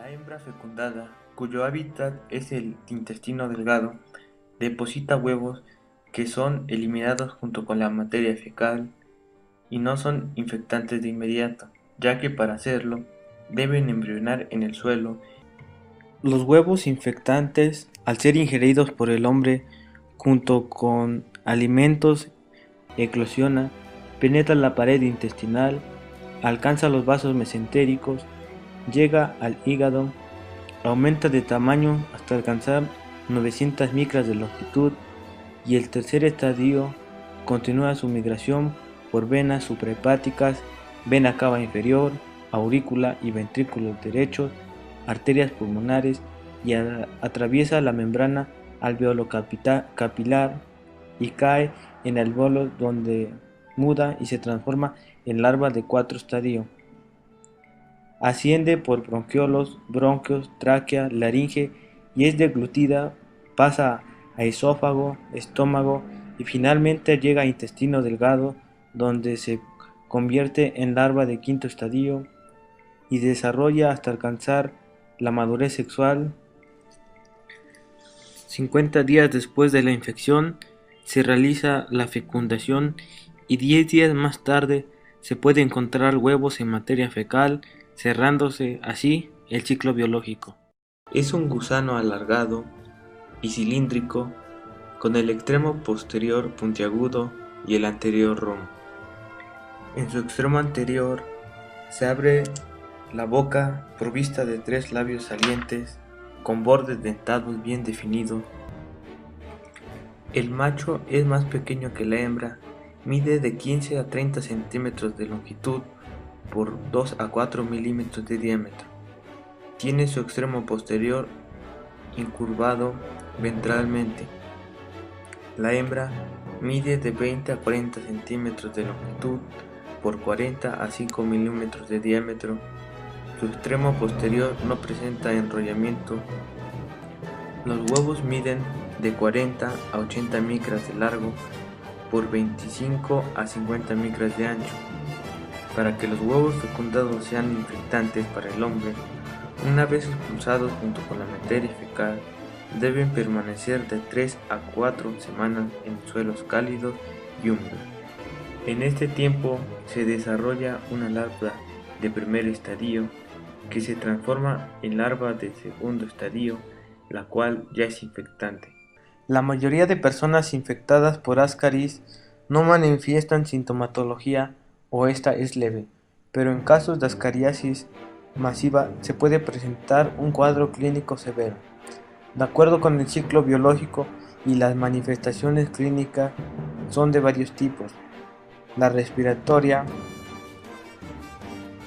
La hembra fecundada, cuyo hábitat es el intestino delgado, deposita huevos que son eliminados junto con la materia fecal y no son infectantes de inmediato, ya que para hacerlo deben embrionar en el suelo. Los huevos infectantes, al ser ingeridos por el hombre junto con alimentos, eclosiona, penetra la pared intestinal, alcanza los vasos mesentéricos, llega al hígado, aumenta de tamaño hasta alcanzar 900 micras de longitud y el tercer estadio continúa su migración por venas suprahepáticas, vena cava inferior, aurícula y ventrículos derechos, arterias pulmonares y atraviesa la membrana alveolo-capilar y cae en el alveolo donde muda y se transforma en larva de 4 estadios. Asciende por bronquiolos, bronquios, tráquea, laringe y es deglutida, pasa a esófago, estómago y finalmente llega a intestino delgado, donde se convierte en larva de 5º estadio y desarrolla hasta alcanzar la madurez sexual. 50 días después de la infección se realiza la fecundación y 10 días más tarde se puede encontrar huevos en materia fecal, cerrándose así el ciclo biológico. Es un gusano alargado y cilíndrico, con el extremo posterior puntiagudo y el anterior romo. En su extremo anterior se abre la boca provista de 3 labios salientes con bordes dentados bien definidos. El macho es más pequeño que la hembra, mide de 15 a 30 centímetros de longitud por 2 a 4 milímetros de diámetro. Tiene su extremo posterior incurvado ventralmente. La hembra mide de 20 a 40 centímetros de longitud por 40 a 5 milímetros de diámetro. Su extremo posterior no presenta enrollamiento. Los huevos miden de 40 a 80 micras de largo por 25 a 50 micras de ancho. Para que los huevos fecundados sean infectantes para el hombre, una vez expulsados junto con la materia fecal, deben permanecer de 3 a 4 semanas en suelos cálidos y húmedos. En este tiempo se desarrolla una larva de primer estadio que se transforma en larva de segundo estadio, la cual ya es infectante. La mayoría de personas infectadas por Ascaris no manifiestan sintomatología o esta es leve, pero en casos de ascariasis masiva se puede presentar un cuadro clínico severo. De acuerdo con el ciclo biológico y las manifestaciones clínicas son de varios tipos. La respiratoria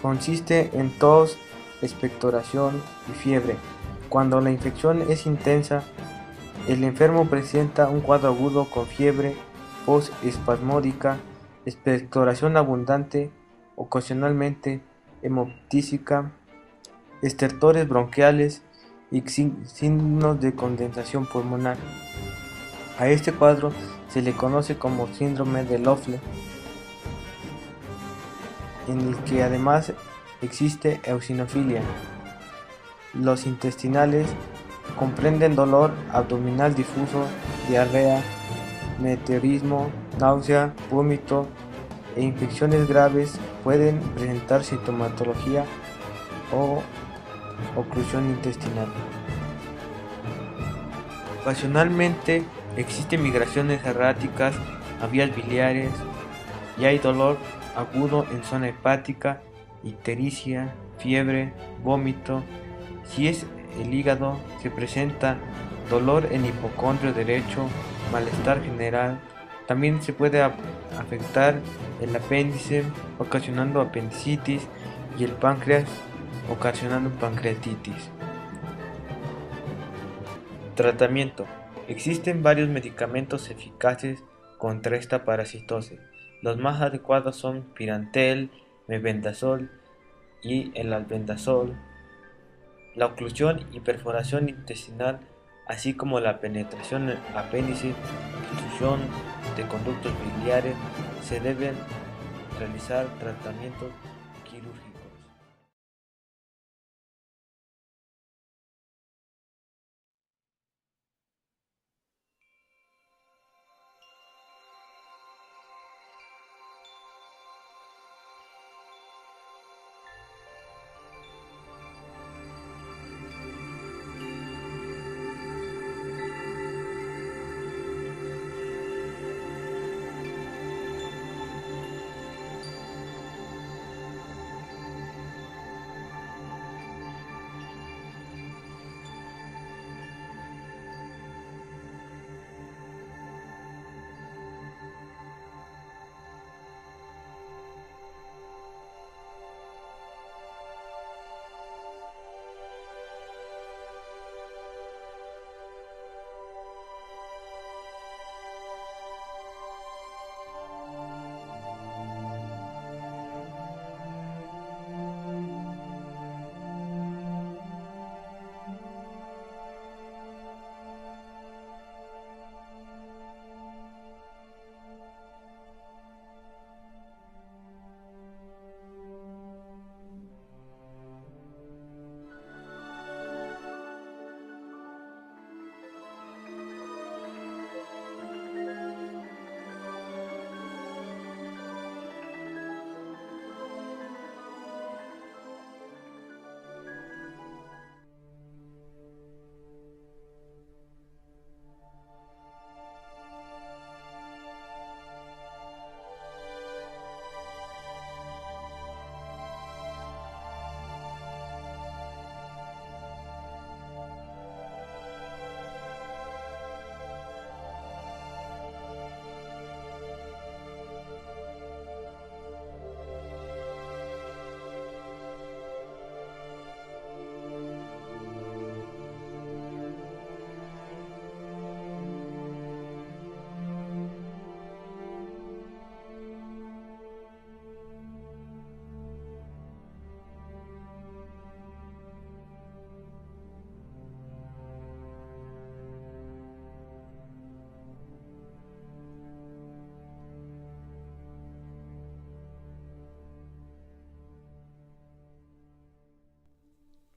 consiste en tos, expectoración y fiebre. Cuando la infección es intensa, el enfermo presenta un cuadro agudo con fiebre, voz espasmódica, expectoración abundante, ocasionalmente hemoptísica, estertores bronquiales y signos de condensación pulmonar. A este cuadro se le conoce como síndrome de Loeffler, en el que además existe eosinofilia. Los intestinales comprenden dolor abdominal difuso, diarrea, meteorismo, náusea, vómito e infecciones graves. Pueden presentar sintomatología o oclusión intestinal. Ocasionalmente existen migraciones erráticas a vías biliares y hay dolor agudo en zona hepática, ictericia, fiebre, vómito. Si es el hígado, se presenta dolor en hipocondrio derecho, malestar general. También se puede afectar el apéndice, ocasionando apendicitis, y el páncreas, ocasionando pancreatitis. Tratamiento. Existen varios medicamentos eficaces contra esta parasitosis. Los más adecuados son Pyrantel, mebendazol y el albendazol. La oclusión y perforación intestinal, así como la penetración en el apéndice, obstrucción de conductos biliares, se deben realizar tratamientos quirúrgicos.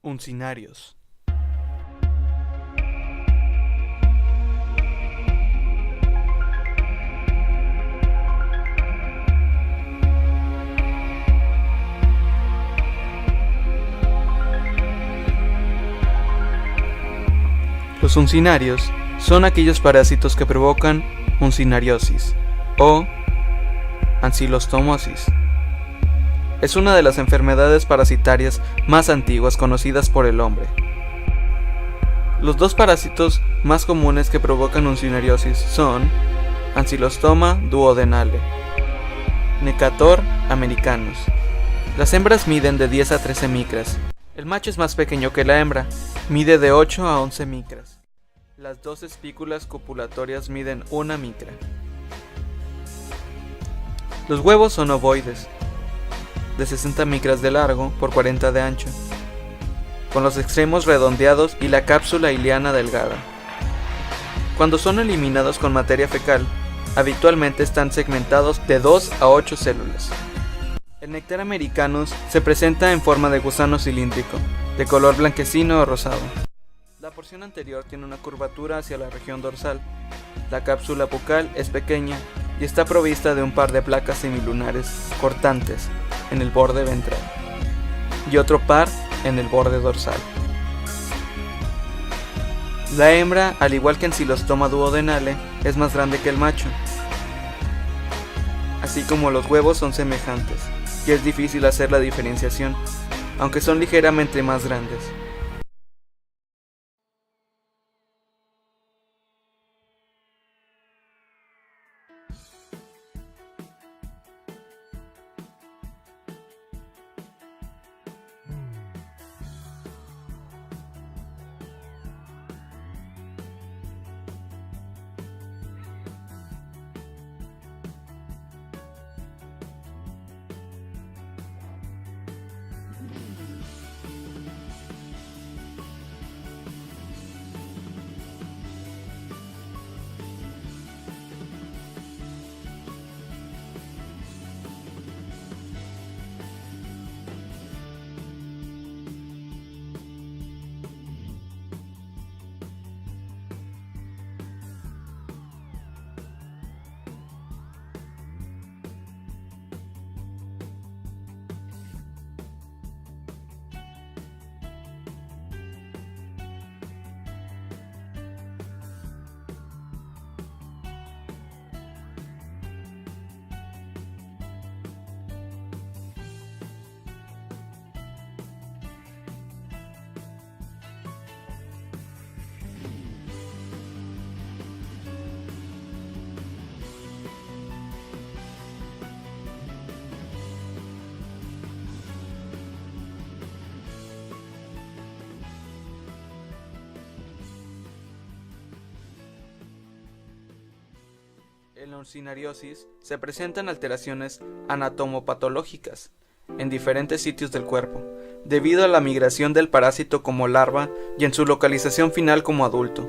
Uncinarios. Los uncinarios son aquellos parásitos que provocan uncinariosis o ansilostomosis. Es una de las enfermedades parasitarias más antiguas conocidas por el hombre. Los dos parásitos más comunes que provocan uncinariosis son Ancylostoma duodenale, Necator americanus. Las hembras miden de 10 a 13 micras. El macho es más pequeño que la hembra, mide de 8 a 11 micras. Las dos espículas copulatorias miden 1 micra. Los huevos son ovoides, de 60 micras de largo por 40 de ancho, con los extremos redondeados y la cápsula iliana delgada. Cuando son eliminados con materia fecal, habitualmente están segmentados de 2 a 8 células. El Nectar americanus se presenta en forma de gusano cilíndrico, de color blanquecino o rosado. La porción anterior tiene una curvatura hacia la región dorsal. La cápsula bucal es pequeña y está provista de un par de placas semilunares cortantes en el borde ventral y otro par en el borde dorsal. La hembra, al igual que Ancylostoma duodenale, es más grande que el macho, así como los huevos son semejantes, y es difícil hacer la diferenciación, aunque son ligeramente más grandes. En la uncinariosis se presentan alteraciones anatomopatológicas en diferentes sitios del cuerpo, debido a la migración del parásito como larva y en su localización final como adulto.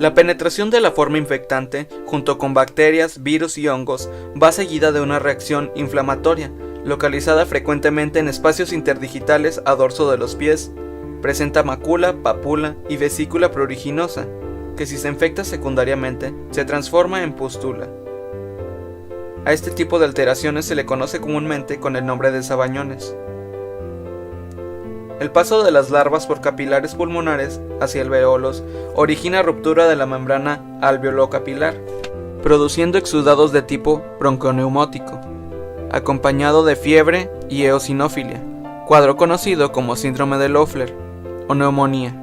La penetración de la forma infectante, junto con bacterias, virus y hongos, va seguida de una reacción inflamatoria, localizada frecuentemente en espacios interdigitales a dorso de los pies. Presenta mácula, pápula y vesícula pruriginosa, que si se infecta secundariamente, se transforma en pústula. A este tipo de alteraciones se le conoce comúnmente con el nombre de sabañones. El paso de las larvas por capilares pulmonares hacia alveolos origina ruptura de la membrana alveolo-capilar, produciendo exudados de tipo bronconeumótico, acompañado de fiebre y eosinofilia, cuadro conocido como síndrome de Loeffler o neumonía.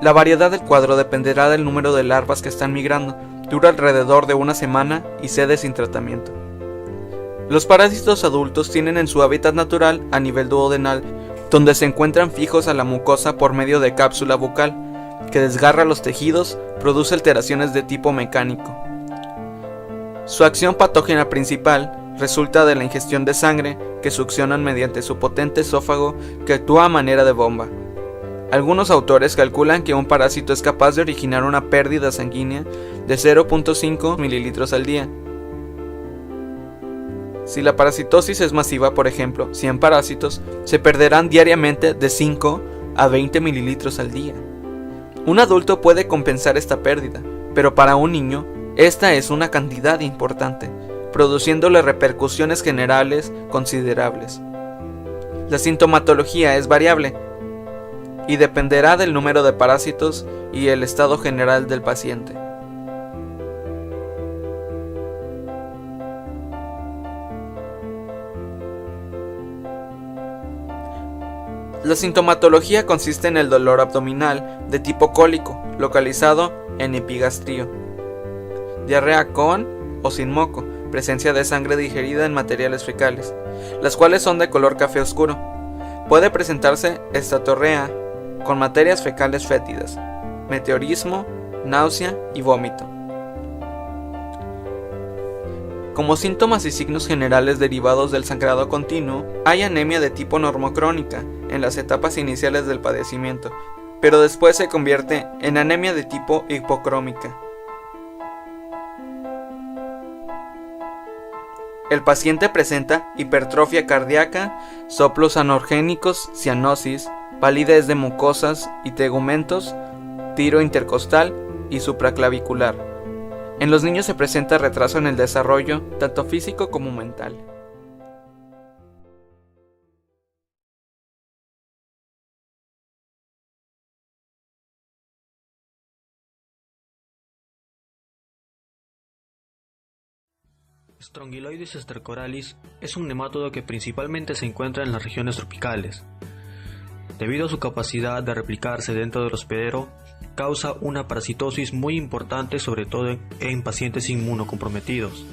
La variedad del cuadro dependerá del número de larvas que están migrando, dura alrededor de una semana y cede sin tratamiento. Los parásitos adultos tienen en su hábitat natural a nivel duodenal, donde se encuentran fijos a la mucosa por medio de cápsula bucal, que desgarra los tejidos, produce alteraciones de tipo mecánico. Su acción patógena principal resulta de la ingestión de sangre que succionan mediante su potente esófago que actúa a manera de bomba. Algunos autores calculan que un parásito es capaz de originar una pérdida sanguínea de 0.5 mililitros al día. Si la parasitosis es masiva, por ejemplo, 100 parásitos, se perderán diariamente de 5 a 20 mililitros al día. Un adulto puede compensar esta pérdida, pero para un niño, esta es una cantidad importante, produciéndole repercusiones generales considerables. La sintomatología es variable y dependerá del número de parásitos y el estado general del paciente. La sintomatología consiste en el dolor abdominal de tipo cólico, localizado en epigastrio, diarrea con o sin moco, presencia de sangre digerida en materiales fecales, las cuales son de color café oscuro. Puede presentarse estatorrea con materias fecales fétidas, meteorismo, náusea y vómito. Como síntomas y signos generales derivados del sangrado continuo, hay anemia de tipo normocrónica en las etapas iniciales del padecimiento, pero después se convierte en anemia de tipo hipocrómica. El paciente presenta hipertrofia cardíaca, soplos anorgénicos, cianosis, palidez de mucosas y tegumentos, tiro intercostal y supraclavicular. En los niños se presenta retraso en el desarrollo, tanto físico como mental. Strongyloides stercoralis es un nemátodo que principalmente se encuentra en las regiones tropicales. Debido a su capacidad de replicarse dentro del hospedero, causa una parasitosis muy importante, sobre todo en pacientes inmunocomprometidos.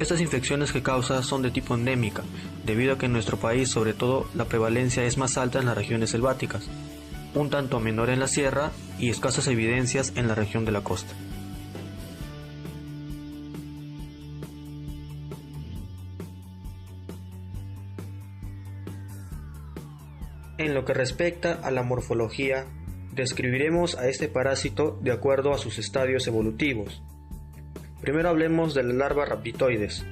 Estas infecciones que causa son de tipo endémica, debido a que en nuestro país sobre todo la prevalencia es más alta en las regiones selváticas, un tanto menor en la sierra y escasas evidencias en la región de la costa. En lo que respecta a la morfología, describiremos a este parásito de acuerdo a sus estadios evolutivos. Primero hablemos de la larva Rhabditoides.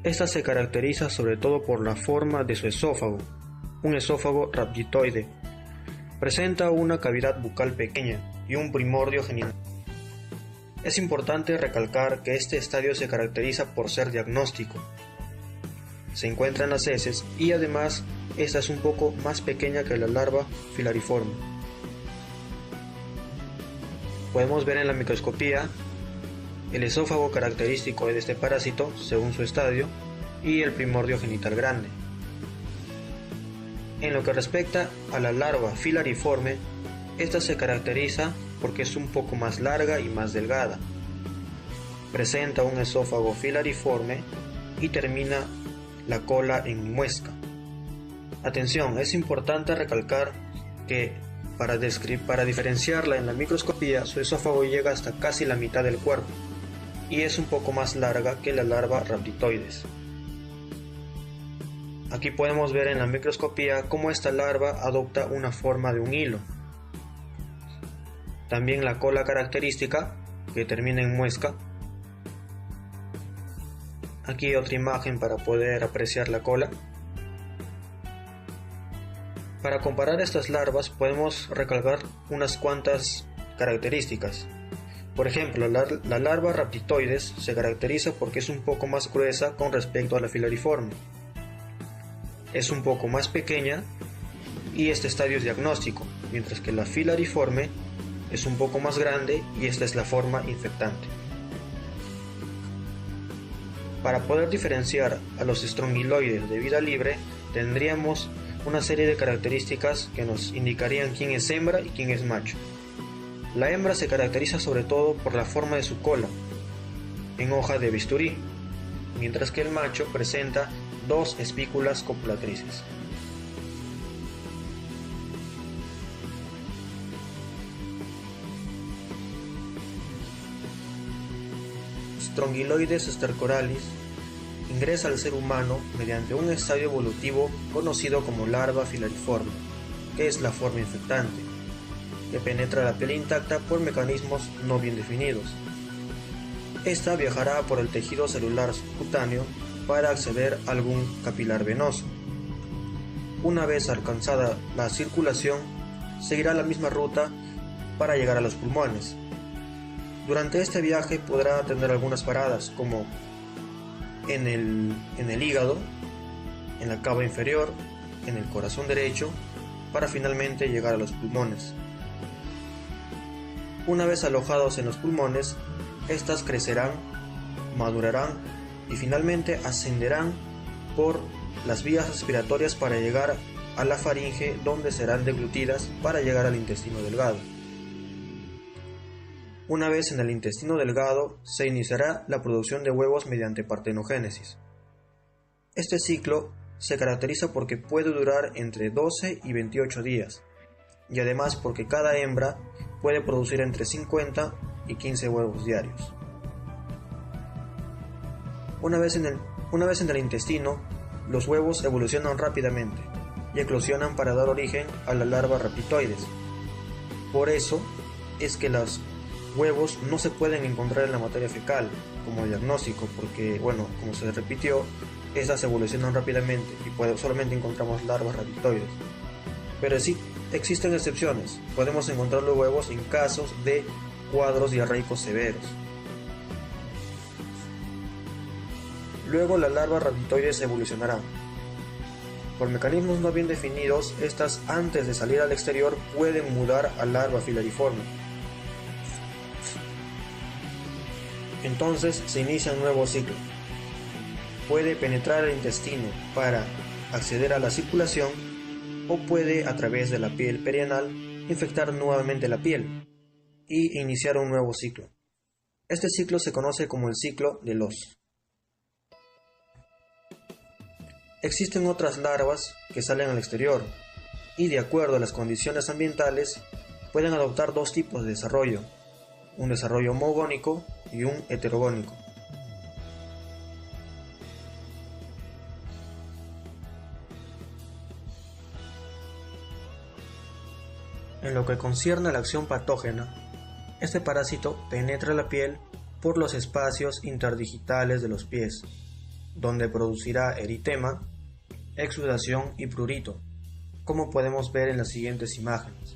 Esta se caracteriza sobre todo por la forma de su esófago, un esófago rhabditoide. Presenta una cavidad bucal pequeña y un primordio genital. Es importante recalcar que este estadio se caracteriza por ser diagnóstico. Se encuentra en las heces y además esta es un poco más pequeña que la larva filariforme. Podemos ver en la microscopía el esófago característico de este parásito según su estadio y el primordio genital grande. En lo que respecta a la larva filariforme, esta se caracteriza porque es un poco más larga y más delgada. Presenta un esófago filariforme y termina la cola en muesca. Atención, es importante recalcar que para diferenciarla en la microscopía, su esófago llega hasta casi la mitad del cuerpo y es un poco más larga que la larva Rhabditoides. Aquí podemos ver en la microscopía cómo esta larva adopta una forma de un hilo. También la cola característica, que termina en muesca. Aquí otra imagen para poder apreciar la cola. Para comparar estas larvas podemos recalcar unas cuantas características. Por ejemplo, la larva Rhabditoides se caracteriza porque es un poco más gruesa con respecto a la filariforme. Es un poco más pequeña y este estadio es diagnóstico, mientras que la filariforme es un poco más grande y esta es la forma infectante. Para poder diferenciar a los strongyloides de vida libre, tendríamos una serie de características que nos indicarían quién es hembra y quién es macho. La hembra se caracteriza sobre todo por la forma de su cola, en hoja de bisturí, mientras que el macho presenta dos espículas copulatrices. Strongyloides stercoralis ingresa al ser humano mediante un estadio evolutivo conocido como larva filariforme, que es la forma infectante, que penetra la piel intacta por mecanismos no bien definidos. Esta viajará por el tejido celular subcutáneo para acceder a algún capilar venoso. Una vez alcanzada la circulación, seguirá la misma ruta para llegar a los pulmones. Durante este viaje podrá tener algunas paradas, como en el hígado, en la cava inferior, en el corazón derecho, para finalmente llegar a los pulmones. Una vez alojados en los pulmones, estas crecerán, madurarán y finalmente ascenderán por las vías respiratorias para llegar a la faringe, donde serán deglutidas para llegar al intestino delgado. Una vez en el intestino delgado, se iniciará la producción de huevos mediante partenogénesis. Este ciclo se caracteriza porque puede durar entre 12 y 28 días, y además porque cada hembra puede producir entre 50 y 15 huevos diarios. Una vez en el intestino, los huevos evolucionan rápidamente y eclosionan para dar origen a la larva rapitoides. Por eso es que los huevos no se pueden encontrar en la materia fecal como diagnóstico, porque, como se repitió, estas evolucionan rápidamente y solamente encontramos larvas rapitoides. Pero sí existen excepciones. Podemos encontrar los huevos en casos de cuadros diarreicos severos. Luego la larva rapitoides evolucionará. Por mecanismos no bien definidos, estas antes de salir al exterior pueden mudar a larva filariforme. Entonces se inicia un nuevo ciclo. Puede penetrar el intestino para acceder a la circulación o puede, a través de la piel perianal, infectar nuevamente la piel y iniciar un nuevo ciclo. Este ciclo se conoce como el ciclo de Loos. Existen otras larvas que salen al exterior y, de acuerdo a las condiciones ambientales, pueden adoptar dos tipos de desarrollo: un desarrollo homogónico y un heterogónico. En lo que concierne a la acción patógena, este parásito penetra la piel por los espacios interdigitales de los pies, donde producirá eritema, exudación y prurito, como podemos ver en las siguientes imágenes.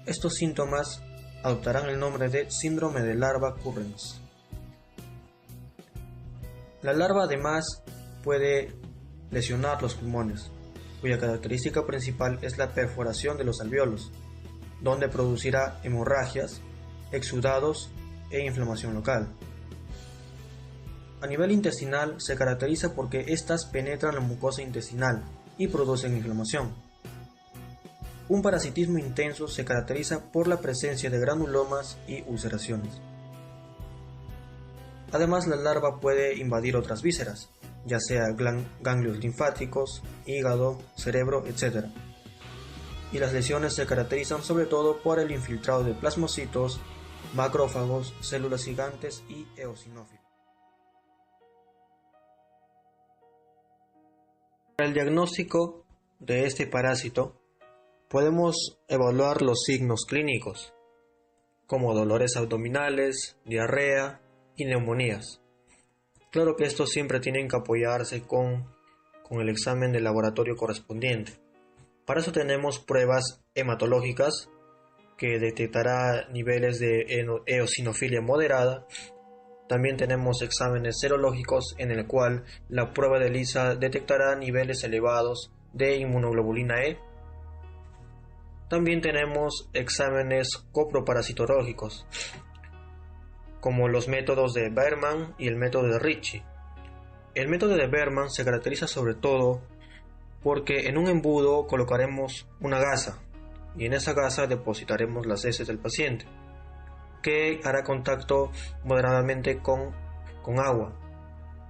Estos síntomas adoptarán el nombre de síndrome de larva Currens. La larva además puede lesionar los pulmones, cuya característica principal es la perforación de los alvéolos, donde producirá hemorragias, exudados e inflamación local. A nivel intestinal se caracteriza porque éstas penetran la mucosa intestinal y producen inflamación. Un parasitismo intenso se caracteriza por la presencia de granulomas y ulceraciones. Además, la larva puede invadir otras vísceras, ya sea ganglios linfáticos, hígado, cerebro, etc. Y las lesiones se caracterizan sobre todo por el infiltrado de plasmocitos, macrófagos, células gigantes y eosinófilos. Para el diagnóstico de este parásito, podemos evaluar los signos clínicos, como dolores abdominales, diarrea y neumonías. Claro que estos siempre tienen que apoyarse con el examen de laboratorio correspondiente. Para eso tenemos pruebas hematológicas, que detectará niveles de eosinofilia moderada. También tenemos exámenes serológicos, en el cual la prueba de ELISA detectará niveles elevados de inmunoglobulina E. También tenemos exámenes coproparasitológicos, como los métodos de Berman y el método de Ritchie. El método de Berman se caracteriza sobre todo porque en un embudo colocaremos una gasa y en esa gasa depositaremos las heces del paciente, que hará contacto moderadamente con agua.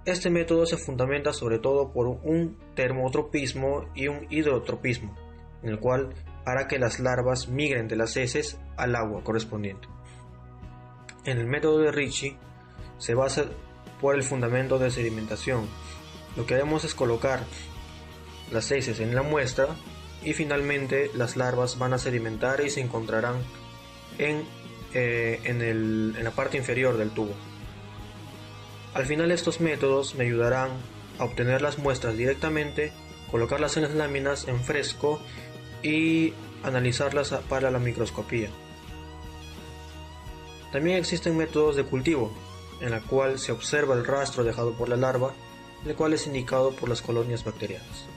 Este método se fundamenta sobre todo por un termotropismo y un hidrotropismo, en el cual hará que las larvas migren de las heces al agua correspondiente. En el método de Ritchie se basa por el fundamento de sedimentación. Lo que haremos es colocar las heces en la muestra y finalmente las larvas van a sedimentar y se encontrarán en la parte inferior del tubo. Al final estos métodos me ayudarán a obtener las muestras directamente, colocarlas en las láminas en fresco y analizarlas para la microscopía. También existen métodos de cultivo, en la cual se observa el rastro dejado por la larva, el cual es indicado por las colonias bacterianas.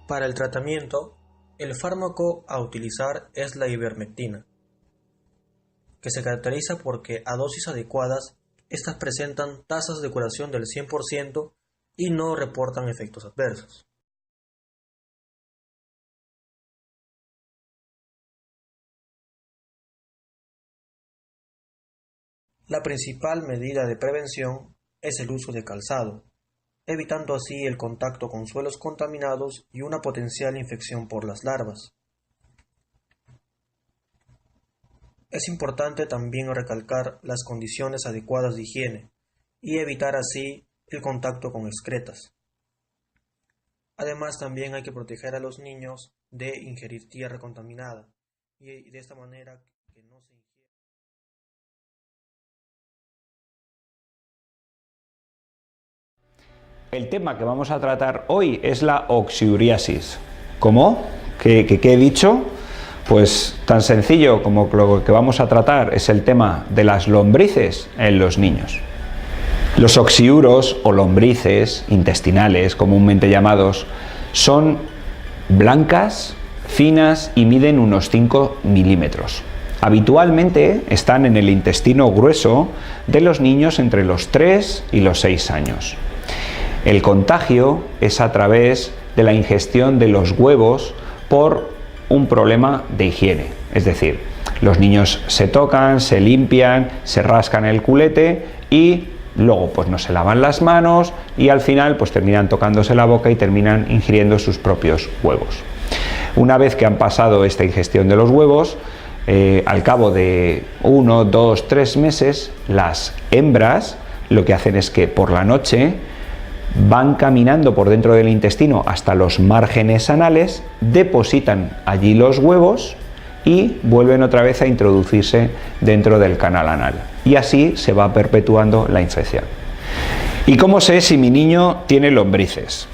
Para el tratamiento, el fármaco a utilizar es la ivermectina, que se caracteriza porque a dosis adecuadas, estas presentan tasas de curación del 100% y no reportan efectos adversos. La principal medida de prevención es el uso de calzado, evitando así el contacto con suelos contaminados y una potencial infección por las larvas. Es importante también recalcar las condiciones adecuadas de higiene y evitar así el contacto con excretas. Además, también hay que proteger a los niños de ingerir tierra contaminada y de esta manera que no se ingiera. El tema que vamos a tratar hoy es la oxiuriasis. ¿Cómo? ¿Qué he dicho? Pues tan sencillo como lo que vamos a tratar es el tema de las lombrices en los niños. Los oxiuros o lombrices intestinales, comúnmente llamados, son blancas, finas y miden unos 5 milímetros. Habitualmente están en el intestino grueso de los niños entre los 3 y los 6 años. El contagio es a través de la ingestión de los huevos por un problema de higiene. Es decir, los niños se tocan, se limpian, se rascan el culete y luego pues no se lavan las manos y al final pues terminan tocándose la boca y terminan ingiriendo sus propios huevos. Una vez que han pasado esta ingestión de los huevos, al cabo de 1, 2, 3 meses, las hembras lo que hacen es que por la noche van caminando por dentro del intestino hasta los márgenes anales, depositan allí los huevos y vuelven otra vez a introducirse dentro del canal anal. Y así se va perpetuando la infección. ¿Y cómo sé si mi niño tiene lombrices?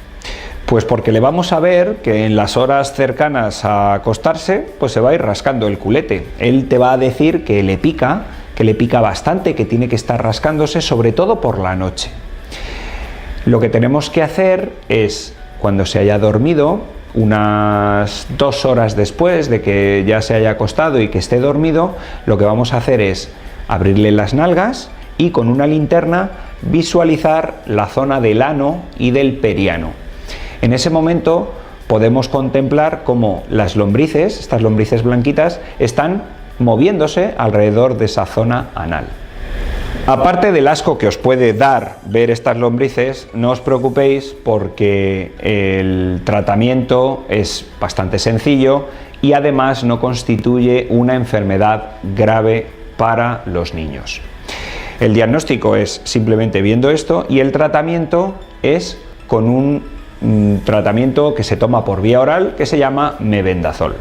Pues porque le vamos a ver que en las horas cercanas a acostarse, pues se va a ir rascando el culete. Él te va a decir que le pica bastante, que tiene que estar rascándose, sobre todo por la noche. Lo que tenemos que hacer es, cuando se haya dormido, unas 2 horas después de que ya se haya acostado y que esté dormido, lo que vamos a hacer es abrirle las nalgas y con una linterna visualizar la zona del ano y del periano. En ese momento podemos contemplar cómo las lombrices, estas lombrices blanquitas, están moviéndose alrededor de esa zona anal. Aparte del asco que os puede dar ver estas lombrices, no os preocupéis porque el tratamiento es bastante sencillo y además no constituye una enfermedad grave para los niños. El diagnóstico es simplemente viendo esto y el tratamiento es con un tratamiento que se toma por vía oral que se llama mebendazol.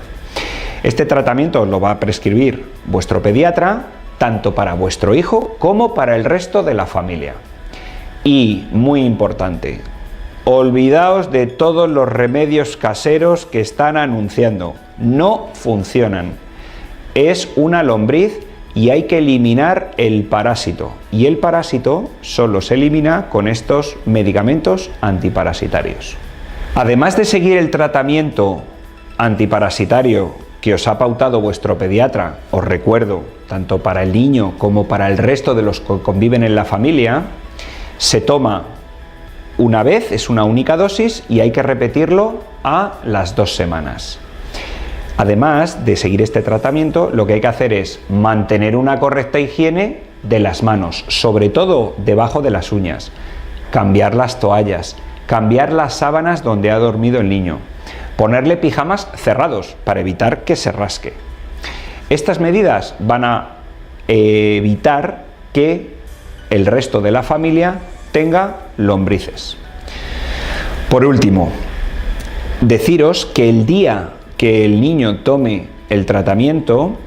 Este tratamiento lo va a prescribir vuestro pediatra, tanto para vuestro hijo como para el resto de la familia. Y, muy importante, olvidaos de todos los remedios caseros que están anunciando. No funcionan. Es una lombriz y hay que eliminar el parásito. Y el parásito solo se elimina con estos medicamentos antiparasitarios. Además de seguir el tratamiento antiparasitario que os ha pautado vuestro pediatra, os recuerdo, tanto para el niño como para el resto de los que conviven en la familia, se toma una vez, es una única dosis y hay que repetirlo a las 2 semanas. Además de seguir este tratamiento, lo que hay que hacer es mantener una correcta higiene de las manos, sobre todo debajo de las uñas, cambiar las toallas, cambiar las sábanas donde ha dormido el niño, ponerle pijamas cerrados para evitar que se rasque. Estas medidas van a evitar que el resto de la familia tenga lombrices. Por último, deciros que el día que el niño tome el tratamiento,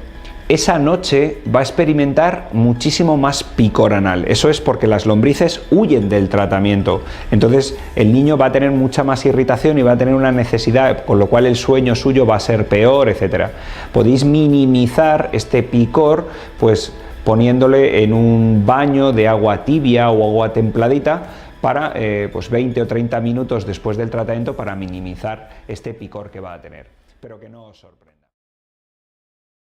esa noche va a experimentar muchísimo más picor anal. Eso es porque las lombrices huyen del tratamiento. Entonces el niño va a tener mucha más irritación y va a tener una necesidad, con lo cual el sueño suyo va a ser peor, etc. Podéis minimizar este picor pues poniéndole en un baño de agua tibia o agua templadita para pues 20 o 30 minutos después del tratamiento para minimizar este picor que va a tener. Pero que no os sorprenda.